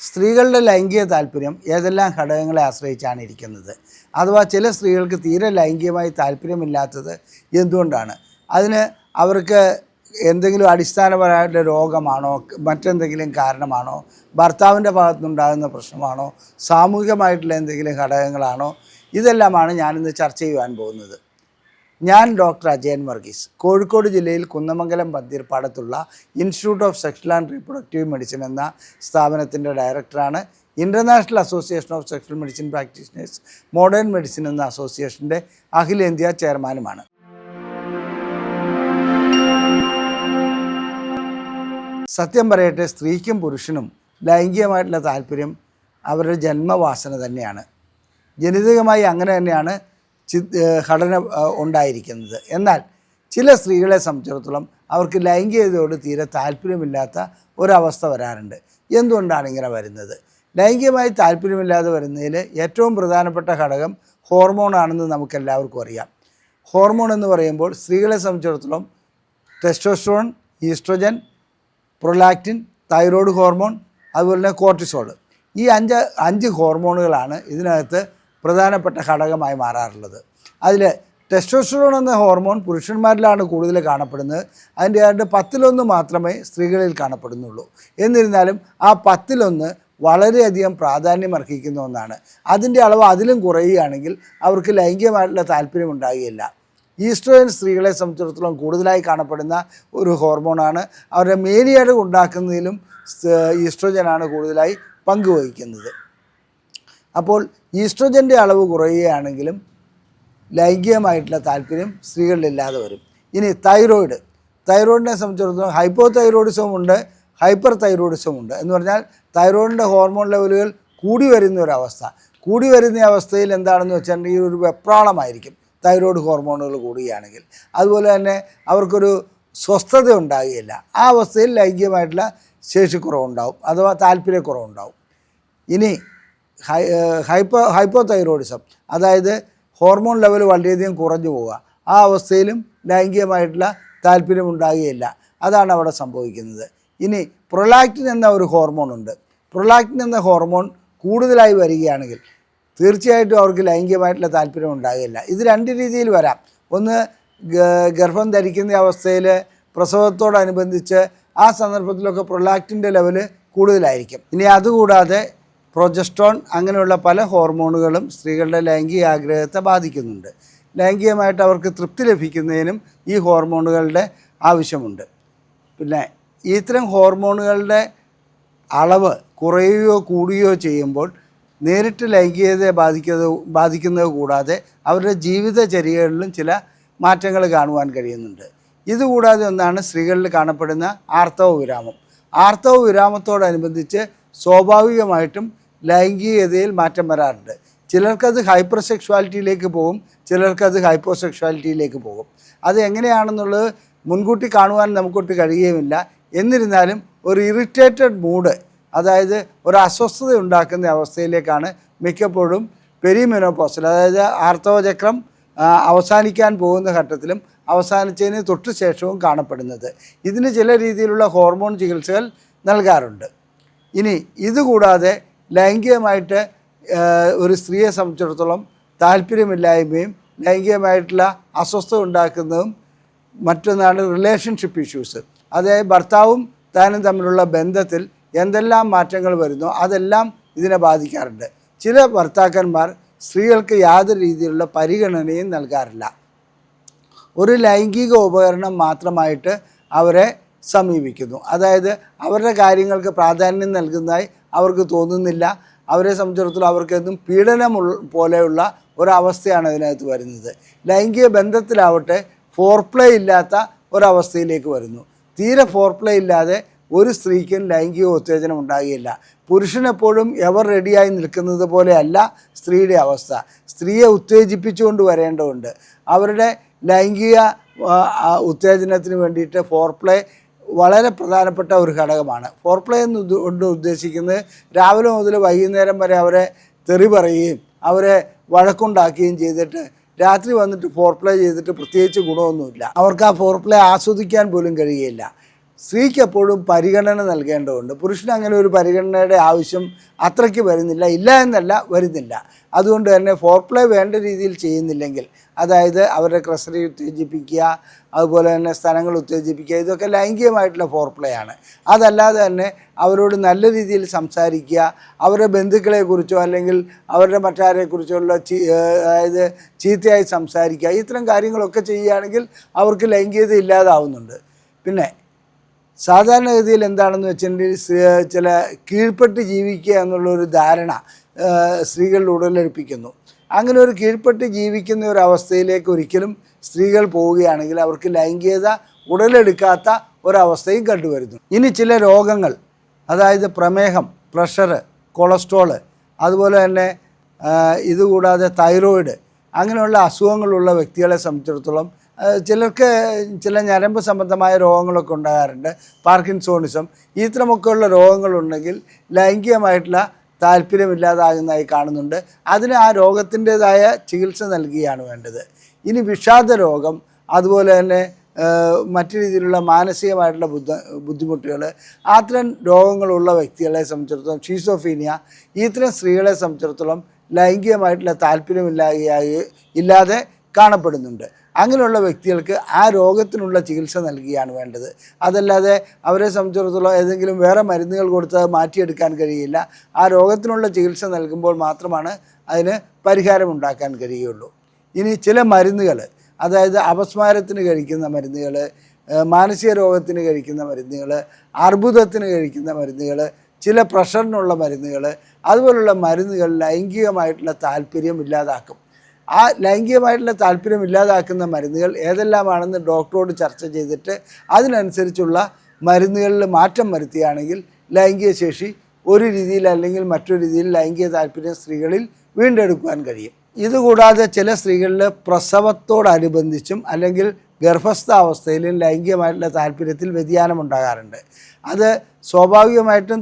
സ്ത്രീകളുടെ ലൈംഗിക താല്പര്യം ഏതെല്ലാം ഘടകങ്ങളെ ആശ്രയിച്ചാണ് ഇരിക്കുന്നത്? അഥവാ ചില സ്ത്രീകൾക്ക് തീരെ ലൈംഗികമായി താല്പര്യമില്ലാത്തത് എന്തുകൊണ്ടാണ്? അതിന് അവർക്ക് എന്തെങ്കിലും അടിസ്ഥാനപരമായിട്ടുള്ള രോഗമാണോ, മറ്റെന്തെങ്കിലും കാരണമാണോ, ഭർത്താവിൻ്റെ ഭാഗത്തുനിന്നുണ്ടാകുന്ന പ്രശ്നമാണോ, സാമൂഹികമായിട്ടുള്ള എന്തെങ്കിലും ഘടകങ്ങളാണോ? ഇതെല്ലാമാണ് ഞാനിന്ന് ചർച്ച ചെയ്യുവാൻ പോകുന്നത്. ഞാൻ ഡോക്ടർ അജയൻ വർഗീസ്, കോഴിക്കോട് ജില്ലയിൽ കുന്നമംഗലം പന്തീർപ്പാടത്തുള്ള institute of sexual and reproductive medicine എന്ന സ്ഥാപനത്തിൻ്റെ ഡയറക്ടറാണ്. International association of sexual medicine practitioners modern medicine എന്ന അസോസിയേഷൻ്റെ അഖിലേന്ത്യാ ചെയർമാനുമാണ്. സത്യം പറയട്ടെ, സ്ത്രീക്കും പുരുഷനും ലൈംഗികമായിട്ടുള്ള താല്പര്യം അവരുടെ ജന്മവാസന തന്നെയാണ്. ജനിതകമായി അങ്ങനെ തന്നെയാണ് ഘടന ഉണ്ടായിരിക്കുന്നത്. എന്നാൽ ചില സ്ത്രീകളെ സംബന്ധിച്ചിടത്തോളം അവർക്ക് ലൈംഗികതയോട് തീരെ താല്പര്യമില്ലാത്ത ഒരവസ്ഥ വരാറുണ്ട്. എന്തുകൊണ്ടാണ് ഇങ്ങനെ വരുന്നത്? ലൈംഗികമായി താല്പര്യമില്ലാതെ വരുന്നതിൽ ഏറ്റവും പ്രധാനപ്പെട്ട ഘടകം ഹോർമോണാണെന്ന് നമുക്കെല്ലാവർക്കും അറിയാം. ഹോർമോൺ എന്ന് പറയുമ്പോൾ സ്ത്രീകളെ സംബന്ധിച്ചിടത്തോളം testosterone, oestrogen, prolactin, thyroid hormone, അതുപോലെ തന്നെ കോർട്ടിസോൾ, ഈ അഞ്ച് ഹോർമോണുകളാണ് ഇതിനകത്ത് പ്രധാനപ്പെട്ട ഘടകമായി മാറാറുള്ളത്. അതിൽ ടെസ്റ്റോസ്റ്ററോൺ എന്ന ഹോർമോൺ പുരുഷന്മാരിലാണ് കൂടുതൽ കാണപ്പെടുന്നത്. അതിൻ്റെ 10% മാത്രമേ സ്ത്രീകളിൽ കാണപ്പെടുന്നുള്ളൂ. എന്നിരുന്നാലും ആ 10% വളരെയധികം പ്രാധാന്യം അർഹിക്കുന്ന ഒന്നാണ്. അതിൻ്റെ അളവ് അതിലും കുറയുകയാണെങ്കിൽ അവർക്ക് ലൈംഗികമായിട്ടുള്ള താല്പര്യം ഉണ്ടാകുകയില്ല. ഈസ്ട്രോജൻ സ്ത്രീകളെ സംബന്ധിച്ചിടത്തോളം കൂടുതലായി കാണപ്പെടുന്ന ഒരു ഹോർമോണാണ്. അവരുടെ മേനിയട് ഉണ്ടാക്കുന്നതിലും ഈസ്ട്രോജനാണ് കൂടുതലായി പങ്കുവഹിക്കുന്നത്. അപ്പോൾ ഈസ്ട്രോജൻ്റെ അളവ് കുറയുകയാണെങ്കിലും ലൈംഗികമായിട്ടുള്ള താല്പര്യം സ്ത്രീകളിലില്ലാതെ വരും. ഇനി തൈറോയിഡിനെ സംബന്ധിച്ചിടത്തോളം ഹൈപ്പോ തൈറോയിഡിസവും ഉണ്ട്, ഹൈപ്പർ തൈറോയിഡിസവും ഉണ്ട്. എന്ന് പറഞ്ഞാൽ തൈറോയിഡിൻ്റെ ഹോർമോൺ ലെവലുകൾ കൂടി വരുന്ന ഒരവസ്ഥ. കൂടി വരുന്ന അവസ്ഥയിൽ എന്താണെന്ന് വെച്ചിട്ടുണ്ടെങ്കിൽ ഒരു വെപ്രാളമായിരിക്കും തൈറോയ്ഡ് ഹോർമോണുകൾ കൂടുകയാണെങ്കിൽ. അതുപോലെ തന്നെ അവർക്കൊരു സ്വസ്ഥത ഉണ്ടാകുകയില്ല. ആ അവസ്ഥയിൽ ലൈംഗികമായിട്ടുള്ള ശേഷിക്കുറവുണ്ടാവും, അഥവാ താല്പര്യക്കുറവുണ്ടാവും. ഇനി ഹൈപ്പോ തൈറോയിഡിസം, അതായത് ഹോർമോൺ ലെവൽ വളരെയധികം കുറഞ്ഞു പോവുക, ആ അവസ്ഥയിലും ലൈംഗികമായിട്ടുള്ള താല്പര്യം ഉണ്ടാകുകയില്ല. അതാണ് അവിടെ സംഭവിക്കുന്നത്. ഇനി പ്രൊലാക്റ്റിൻ എന്ന ഒരു ഹോർമോൺ ഉണ്ട്. പ്രൊലാക്റ്റിൻ എന്ന ഹോർമോൺ കൂടുതലായി വരികയാണെങ്കിൽ തീർച്ചയായിട്ടും അവർക്ക് ലൈംഗികമായിട്ടുള്ള താല്പര്യം ഉണ്ടാകുകയില്ല. ഇത് രണ്ട് രീതിയിൽ വരാം. ഒന്ന്, ഗർഭം ധരിക്കുന്ന അവസ്ഥയിൽ പ്രസവത്തോടനുബന്ധിച്ച് ആ സന്ദർഭത്തിലൊക്കെ പ്രൊലാക്റ്റിൻ്റെ ലെവല് കൂടുതലായിരിക്കും. ഇനി അതുകൂടാതെ പ്രൊജസ്ട്രോൺ, അങ്ങനെയുള്ള പല ഹോർമോണുകളും സ്ത്രീകളുടെ ലൈംഗിക ആഗ്രഹത്തെ ബാധിക്കുന്നുണ്ട്. ലൈംഗികമായിട്ട് അവർക്ക് തൃപ്തി ലഭിക്കുന്നതിനും ഈ ഹോർമോണുകളുടെ ആവശ്യമുണ്ട്. പിന്നെ ഇത്തരം ഹോർമോണുകളുടെ അളവ് കുറയുകയോ കൂടുകയോ ചെയ്യുമ്പോൾ നേരിട്ട് ലൈംഗികതയെ ബാധിക്കുന്നത് കൂടാതെ അവരുടെ ജീവിതചര്യകളിലും ചില മാറ്റങ്ങൾ കാണുവാൻ കഴിയുന്നുണ്ട്. ഇതുകൂടാതെ ഒന്നാണ് സ്ത്രീകളിൽ കാണപ്പെടുന്ന ആർത്തവ വിരാമം. ആർത്തവ വിരാമത്തോടനുബന്ധിച്ച് സ്വാഭാവികമായിട്ടും ലൈംഗികതയിൽ മാറ്റം വരാറുണ്ട്. ചിലർക്കത് ഹൈപ്പർ സെക്ഷുവാലിറ്റിയിലേക്ക് പോകും, ചിലർക്കത് ഹൈപ്പോ സെക്ഷുവാലിറ്റിയിലേക്ക് പോകും. അത് എങ്ങനെയാണെന്നുള്ളത് മുൻകൂട്ടി കാണുവാൻ നമുക്കൊട്ട് കഴിയുകയുമില്ല. എന്നിരുന്നാലും ഒരു ഇറിറ്റേറ്റഡ് മൂഡ്, അതായത് ഒരു അസ്വസ്ഥത ഉണ്ടാക്കുന്ന അവസ്ഥയിലേക്കാണ് മിക്കപ്പോഴും പെരിമെനോപോസിൽ, അതായത് ആർത്തവചക്രം അവസാനിക്കാൻ പോകുന്ന ഘട്ടത്തിലും അവസാനിച്ചതിന് തൊട്ട് ശേഷവും കാണപ്പെടുന്നത്. ഇതിന് ചില രീതിയിലുള്ള ഹോർമോൺ ചികിത്സകൾ നൽകാറുണ്ട്. ഇനി ഇതുകൂടാതെ ലൈംഗികമായിട്ട് ഒരു സ്ത്രീയെ സംബന്ധിച്ചിടത്തോളം താല്പര്യമില്ലായ്മയും ലൈംഗികമായിട്ടുള്ള അസ്വസ്ഥത ഉണ്ടാക്കുന്നതും മറ്റൊന്നാണ് റിലേഷൻഷിപ്പ് ഇഷ്യൂസ്. അതായത് ഭർത്താവും താനും തമ്മിലുള്ള ബന്ധത്തിൽ എന്തെല്ലാം മാറ്റങ്ങൾ വരുന്നോ അതെല്ലാം ഇതിനെ ബാധിക്കാറുണ്ട്. ചില ഭർത്താക്കന്മാർ സ്ത്രീകൾക്ക് യാതൊരു രീതിയിലുള്ള പരിഗണനയും നൽകാറില്ല. ഒരു ലൈംഗിക ഉപകരണം മാത്രമായിട്ട് അവരെ സമീപിക്കുന്നു. അതായത് അവരുടെ കാര്യങ്ങൾക്ക് പ്രാധാന്യം നൽകുന്നതായി അവർക്ക് തോന്നുന്നില്ല. അവരെ സംബന്ധിച്ചിടത്തോളം അവർക്കെന്നും പീഡനം പോലെയുള്ള ഒരവസ്ഥയാണ് ഇതിനകത്ത് വരുന്നത്. ലൈംഗിക ബന്ധത്തിലാവട്ടെ ഫോർപ്ലേ ഇല്ലാത്ത ഒരവസ്ഥയിലേക്ക് വരുന്നു. തീരെ ഫോർപ്ലേ ഇല്ലാതെ ഒരു സ്ത്രീക്കും ലൈംഗിക ഉത്തേജനം ഉണ്ടാകുകയില്ല. പുരുഷനെപ്പോഴും എവർ റെഡിയായി നിൽക്കുന്നത് പോലെയല്ല സ്ത്രീയുടെ അവസ്ഥ. സ്ത്രീയെ ഉത്തേജിപ്പിച്ചുകൊണ്ട് വരേണ്ടതുണ്ട്. അവരുടെ ലൈംഗിക ഉത്തേജനത്തിന് വേണ്ടിയിട്ട് ഫോർപ്ലേ വളരെ പ്രധാനപ്പെട്ട ഒരു ഘടകമാണ്. ഫോർപ്ലേ കൊണ്ട് ഉദ്ദേശിക്കുന്നത് രാവിലെ മുതൽ വൈകുന്നേരം വരെ അവരെ തെറി പറയുകയും അവരെ വഴക്കുണ്ടാക്കുകയും ചെയ്തിട്ട് രാത്രി വന്നിട്ട് ഫോർപ്ലേ ചെയ്തിട്ട് പ്രത്യേകിച്ച് ഗുണമൊന്നുമില്ല. അവർക്ക് ആ ഫോർപ്ലേ ആസ്വദിക്കാൻ പോലും കഴിയുകയില്ല. സ്ത്രീക്ക് എപ്പോഴും പരിഗണന നൽകേണ്ടതുണ്ട്. പുരുഷന് അങ്ങനെ ഒരു പരിഗണനയുടെ ആവശ്യം അത്രയ്ക്ക് വരുന്നില്ല, ഇല്ല എന്നല്ല, വരുന്നില്ല. അതുകൊണ്ട് തന്നെ ഫോർപ്ലേ വേണ്ട രീതിയിൽ ചെയ്യുന്നില്ലെങ്കിൽ, അതായത് അവരുടെ ക്രസറി ഉത്തേജിപ്പിക്കുക, അതുപോലെ തന്നെ സ്ഥലങ്ങൾ ഉത്തേജിപ്പിക്കുക, ഇതൊക്കെ ലൈംഗികമായിട്ടുള്ള ഫോർപ്ലേ ആണ്. അതല്ലാതെ തന്നെ അവരോട് നല്ല രീതിയിൽ സംസാരിക്കുക, അവരുടെ ബന്ധുക്കളെക്കുറിച്ചോ അല്ലെങ്കിൽ അവരുടെ മറ്റാരെക്കുറിച്ചുള്ള അതായത് ചീത്തയായി സംസാരിക്കുക, ഇത്തരം കാര്യങ്ങളൊക്കെ ചെയ്യുകയാണെങ്കിൽ അവർക്ക് ലൈംഗികത ഇല്ലാതാവുന്നുണ്ട്. പിന്നെ സാധാരണഗതിയിൽ എന്താണെന്ന് വെച്ചിട്ടുണ്ടെങ്കിൽ ചില കീഴ്പ്പെട്ട് ജീവിക്കുക എന്നുള്ളൊരു ധാരണ സ്ത്രീകളിൽ ഉടലെടുപ്പിക്കുന്നു. അങ്ങനെ ഒരു കീഴ്പ്പെട്ട് ജീവിക്കുന്ന ഒരു അവസ്ഥയിലേക്ക് ഒരിക്കലും സ്ത്രീകൾ പോവുകയാണെങ്കിൽ അവർക്ക് ലൈംഗികത ഉടലെടുക്കാത്ത ഒരവസ്ഥയും കണ്ടുവരുന്നു. ഇനി ചില രോഗങ്ങൾ, അതായത് പ്രമേഹം, പ്രഷർ, കൊളസ്ട്രോള്, അതുപോലെ തന്നെ ഇതുകൂടാതെ തൈറോയിഡ്, അങ്ങനെയുള്ള അസുഖങ്ങളുള്ള വ്യക്തികളെ സംബന്ധിച്ചിടത്തോളം ചിലർക്ക് ചില ഞരമ്പ് സംബന്ധമായ രോഗങ്ങളൊക്കെ ഉണ്ടാകാറുണ്ട്. പാർക്കിൻസോണിസം, ഇത്തരമൊക്കെയുള്ള രോഗങ്ങളുണ്ടെങ്കിൽ ലൈംഗികമായിട്ടുള്ള താല്പര്യമില്ലാതാകുന്നതായി കാണുന്നുണ്ട്. അതിന് ആ രോഗത്തിൻ്റേതായ ചികിത്സ നൽകുകയാണ് വേണ്ടത്. ഇനി വിഷാദ രോഗം, അതുപോലെ തന്നെ മറ്റു രീതിയിലുള്ള മാനസികമായിട്ടുള്ള ബുദ്ധിമുട്ടുകൾ, അത്തരം രോഗങ്ങളുള്ള വ്യക്തികളെ സംബന്ധിച്ചിടത്തോളം, ഷീസോഫീനിയ, ഇത്തരം സ്ത്രീകളെ സംബന്ധിച്ചിടത്തോളം ലൈംഗികമായിട്ടുള്ള ഇല്ലാതെ കാണപ്പെടുന്നുണ്ട്. അങ്ങനെയുള്ള വ്യക്തികൾക്ക് ആ രോഗത്തിനുള്ള ചികിത്സ നൽകുകയാണ് വേണ്ടത്. അതല്ലാതെ അവരെ സംബന്ധിച്ചിടത്തോളം ഏതെങ്കിലും വേറെ മരുന്നുകൾ കൊടുത്ത് മാറ്റിയെടുക്കാൻ കഴിയില്ല. ആ രോഗത്തിനുള്ള ചികിത്സ നൽകുമ്പോൾ മാത്രമാണ് അതിന് പരിഹാരമുണ്ടാക്കാൻ കഴിയുള്ളൂ. ഇനി ചില മരുന്നുകൾ, അതായത് അപസ്മാരത്തിന് കഴിക്കുന്ന മരുന്നുകൾ, മാനസിക രോഗത്തിന് കഴിക്കുന്ന മരുന്നുകൾ, അർബുദത്തിന് കഴിക്കുന്ന മരുന്നുകൾ, ചില പ്രഷറിനുള്ള മരുന്നുകൾ, അതുപോലുള്ള മരുന്നുകൾ ലൈംഗികമായിട്ടുള്ള താല്പര്യം ഇല്ലാതാക്കും. ആ ലൈംഗികമായിട്ടുള്ള താല്പര്യം ഇല്ലാതാക്കുന്ന മരുന്നുകൾ ഏതെല്ലാമാണെന്ന് ഡോക്ടറോട് ചർച്ച ചെയ്തിട്ട് അതിനനുസരിച്ചുള്ള മരുന്നുകളിൽ മാറ്റം വരുത്തുകയാണെങ്കിൽ ലൈംഗിക ശേഷി ഒരു രീതിയിൽ അല്ലെങ്കിൽ മറ്റൊരു രീതിയിൽ ലൈംഗിക താല്പര്യം സ്ത്രീകളിൽ വീണ്ടെടുക്കുവാൻ കഴിയും. ഇതുകൂടാതെ ചില സ്ത്രീകളിൽ പ്രസവത്തോടനുബന്ധിച്ചും അല്ലെങ്കിൽ ഗർഭസ്ഥാവസ്ഥയിലും ലൈംഗികമായിട്ടുള്ള താല്പര്യത്തിൽ വ്യതിയാനം ഉണ്ടാകാറുണ്ട്. അത് സ്വാഭാവികമായിട്ടും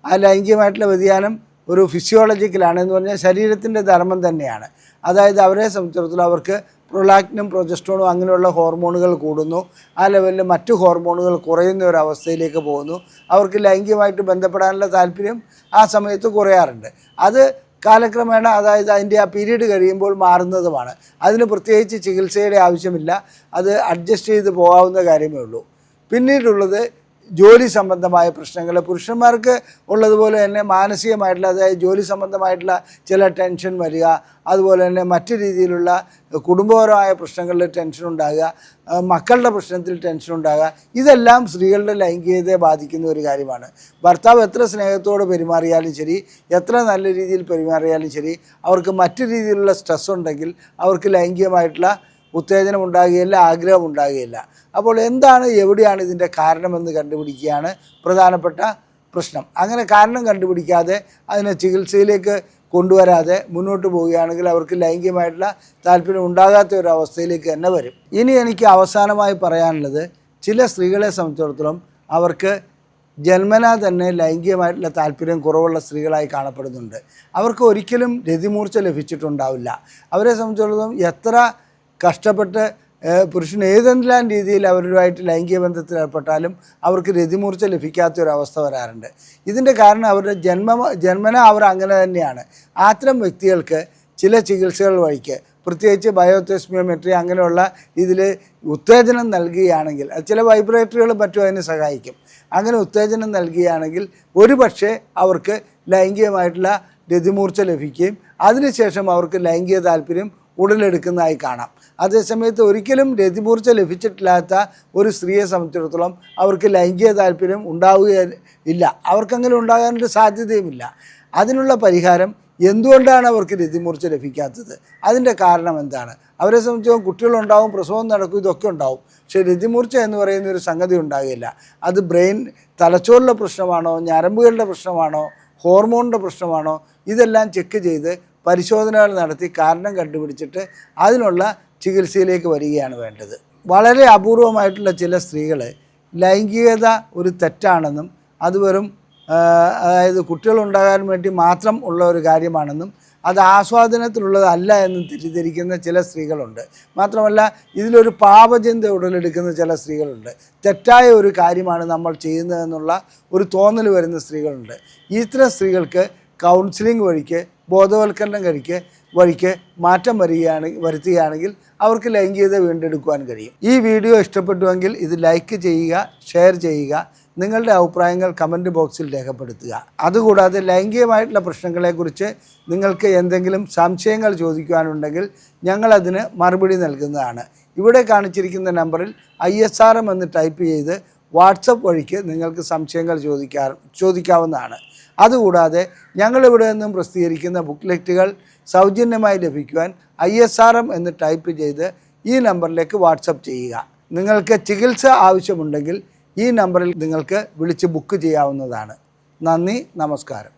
ആ ലൈംഗികമായിട്ടുള്ള വ്യതിയാനം ഒരു ഫിസിയോളജിക്കലാണ്, എന്ന് പറഞ്ഞാൽ ശരീരത്തിൻ്റെ ധർമ്മം തന്നെയാണ്. അതായത് അവരെ സംബന്ധിച്ചിടത്തോളം അവർക്ക് പ്രൊലാക്റ്റിനും പ്രൊജസ്ട്രോണും അങ്ങനെയുള്ള ഹോർമോണുകൾ കൂടുന്നു, ആ ലെവലിൽ മറ്റു ഹോർമോണുകൾ കുറയുന്ന ഒരു അവസ്ഥയിലേക്ക് പോകുന്നു. അവർക്ക് ലൈംഗികമായിട്ട് ബന്ധപ്പെടാനുള്ള താല്പര്യം ആ സമയത്ത് കുറയാറുണ്ട്. അത് കാലക്രമേണ, അതായത് അതിൻ്റെ ആ പീരീഡ് കഴിയുമ്പോൾ മാറുന്നതുമാണ്. അതിന് പ്രത്യേകിച്ച് ചികിത്സയുടെ ആവശ്യമില്ല, അത് അഡ്ജസ്റ്റ് ചെയ്ത് പോകാവുന്ന കാര്യമേ ഉള്ളൂ. പിന്നീടുള്ളത് ജോലി സംബന്ധമായ പ്രശ്നങ്ങൾ. പുരുഷന്മാർക്ക് ഉള്ളതുപോലെ തന്നെ മാനസികമായിട്ടുള്ള, അതായത് ജോലി സംബന്ധമായിട്ടുള്ള ചില ടെൻഷൻ വരിക, അതുപോലെ തന്നെ മറ്റു രീതിയിലുള്ള കുടുംബപരമായ പ്രശ്നങ്ങളിൽ ടെൻഷൻ ഉണ്ടാകുക, മക്കളുടെ പ്രശ്നത്തിൽ ടെൻഷൻ ഉണ്ടാകുക, ഇതെല്ലാം സ്ത്രീകളുടെ ലൈംഗികതയെ ബാധിക്കുന്ന ഒരു കാര്യമാണ്. ഭർത്താവ് എത്ര സ്നേഹത്തോടെ പെരുമാറിയാലും ശരി, എത്ര നല്ല രീതിയിൽ പെരുമാറിയാലും ശരി, അവർക്ക് മറ്റു രീതിയിലുള്ള സ്ട്രെസ് ഉണ്ടെങ്കിൽ അവർക്ക് ലൈംഗികമായിട്ടുള്ള ഉത്തേജനം ഉണ്ടാകുകയില്ല, ആഗ്രഹം ഉണ്ടാകുകയില്ല. അപ്പോൾ എന്താണ്, എവിടെയാണ് ഇതിൻ്റെ കാരണമെന്ന് കണ്ടുപിടിക്കുകയാണ് പ്രധാനപ്പെട്ട പ്രശ്നം. അങ്ങനെ കാരണം കണ്ടുപിടിക്കാതെ അതിനെ ചികിത്സയിലേക്ക് കൊണ്ടുവരാതെ മുന്നോട്ട് പോവുകയാണെങ്കിൽ അവർക്ക് ലൈംഗികമായിട്ടുള്ള താല്പര്യം ഉണ്ടാകാത്ത ഒരു അവസ്ഥയിലേക്ക് തന്നെ വരും. ഇനി എനിക്ക് അവസാനമായി പറയാനുള്ളത്, ചില സ്ത്രീകളെ സംബന്ധിച്ചിടത്തോളം അവർക്ക് ജന്മനാ തന്നെ ലൈംഗികമായിട്ടുള്ള താല്പര്യം കുറവുള്ള സ്ത്രീകളായി കാണപ്പെടുന്നുണ്ട്. അവർക്ക് ഒരിക്കലും രതിമൂർച്ച ലഭിച്ചിട്ടുണ്ടാവില്ല. അവരെ സംബന്ധിച്ചിടത്തോളം എത്ര കഷ്ടപ്പെട്ട് പുരുഷൻ ഏതെല്ലാം രീതിയിൽ അവരുമായിട്ട് ലൈംഗിക ബന്ധത്തിൽ ഏർപ്പെട്ടാലും അവർക്ക് രതിമൂർച്ച ലഭിക്കാത്തൊരവസ്ഥ വരാറുണ്ട്. ഇതിൻ്റെ കാരണം അവരുടെ ജന്മന അവർ അങ്ങനെ തന്നെയാണ്. അത്തരം വ്യക്തികൾക്ക് ചില ചികിത്സകൾ വഴിക്ക്, പ്രത്യേകിച്ച് ബയോതെസ്മിയോമെട്രി അങ്ങനെയുള്ള ഇതിൽ ഉത്തേജനം നൽകുകയാണെങ്കിൽ, ചില വൈബ്രേറ്ററികളും മറ്റും അതിന് സഹായിക്കും. അങ്ങനെ ഉത്തേജനം നൽകുകയാണെങ്കിൽ ഒരു പക്ഷേ അവർക്ക് ലൈംഗികമായിട്ടുള്ള രതിമൂർച്ച ലഭിക്കുകയും അതിനുശേഷം അവർക്ക് ലൈംഗിക താല്പര്യം ഉടലെടുക്കുന്നതായി കാണാം. അതേസമയത്ത് ഒരിക്കലും രതിമൂർച്ച ലഭിച്ചിട്ടില്ലാത്ത ഒരു സ്ത്രീയെ സംബന്ധിച്ചിടത്തോളം അവർക്ക് ലൈംഗിക താല്പര്യം ഉണ്ടാവുകയില്ല, അവർക്കങ്ങനെ ഉണ്ടാകാനൊരു സാധ്യതയുമില്ല. അതിനുള്ള പരിഹാരം, എന്തുകൊണ്ടാണ് അവർക്ക് രതിമൂർച്ച ലഭിക്കാത്തത്, അതിൻ്റെ കാരണം എന്താണ്? അവരെ സംബന്ധിച്ചോളം കുട്ടികളുണ്ടാവും, പ്രസവം നടക്കും, ഇതൊക്കെ ഉണ്ടാവും. പക്ഷേ രതിമൂർച്ച എന്ന് പറയുന്ന ഒരു സംഗതി ഉണ്ടാകില്ല. അത് തലച്ചോറിലെ പ്രശ്നമാണോ, ഞരമ്പുകളുടെ പ്രശ്നമാണോ, ഹോർമോണിൻ്റെ പ്രശ്നമാണോ, ഇതെല്ലാം ചെക്ക് ചെയ്ത് പരിശോധനകൾ നടത്തി കാരണം കണ്ടുപിടിച്ചിട്ട് അതിനുള്ള ചികിത്സയിലേക്ക് വരികയാണ് വേണ്ടത്. വളരെ അപൂർവമായിട്ടുള്ള ചില സ്ത്രീകൾ ലൈംഗികത ഒരു തെറ്റാണെന്നും അത് വെറും അതായത് കുട്ടികളുണ്ടാകാൻ വേണ്ടി മാത്രം ഉള്ള ഒരു കാര്യമാണെന്നും അത് ആസ്വാദനത്തിലുള്ളതല്ല എന്ന് തെറ്റിദ്ധരിക്കുന്ന ചില സ്ത്രീകളുണ്ട്. മാത്രമല്ല ഇതിലൊരു പാപചിന്ത ഉടലെടുക്കുന്ന ചില സ്ത്രീകളുണ്ട്. തെറ്റായ ഒരു കാര്യമാണ് നമ്മൾ ചെയ്യുന്നതെന്നുള്ള ഒരു തോന്നൽ വരുന്ന സ്ത്രീകളുണ്ട്. ഇത്തരം സ്ത്രീകൾക്ക് കൗൺസിലിംഗ് വഴിക്ക് ബോധവൽക്കരണം വഴിക്ക് മാറ്റം വരുത്തുകയാണെങ്കിൽ അവർക്ക് ലൈംഗികത വീണ്ടെടുക്കുവാൻ കഴിയും. ഈ വീഡിയോ ഇഷ്ടപ്പെട്ടുവെങ്കിൽ ഇത് ലൈക്ക് ചെയ്യുക, ഷെയർ ചെയ്യുക, നിങ്ങളുടെ അഭിപ്രായങ്ങൾ കമൻറ്റ് ബോക്സിൽ രേഖപ്പെടുത്തുക. അതുകൂടാതെ ലൈംഗികമായിട്ടുള്ള പ്രശ്നങ്ങളെക്കുറിച്ച് നിങ്ങൾക്ക് എന്തെങ്കിലും സംശയങ്ങൾ ചോദിക്കുവാനുണ്ടെങ്കിൽ ഞങ്ങളതിന് മറുപടി നൽകുന്നതാണ്. ഇവിടെ കാണിച്ചിരിക്കുന്ന നമ്പറിൽ ISRM എന്ന് ടൈപ്പ് ചെയ്ത് വാട്സപ്പ് വഴിക്ക് നിങ്ങൾക്ക് സംശയങ്ങൾ ചോദിക്കാവുന്നതാണ്. അതുകൂടാതെ ഞങ്ങളിവിടെ നിന്നും പ്രസിദ്ധീകരിക്കുന്ന ബുക്ക്ലെറ്റുകൾ സൗജന്യമായി ലഭിക്കുവാൻ ISRM എന്ന് ടൈപ്പ് ചെയ്ത് ഈ നമ്പറിലേക്ക് വാട്സപ്പ് ചെയ്യുക. നിങ്ങൾക്ക് ചികിത്സ ആവശ്യമുണ്ടെങ്കിൽ ഈ നമ്പറിൽ നിങ്ങൾക്ക് വിളിച്ച് ബുക്ക് ചെയ്യാവുന്നതാണ്. നന്ദി, നമസ്കാരം.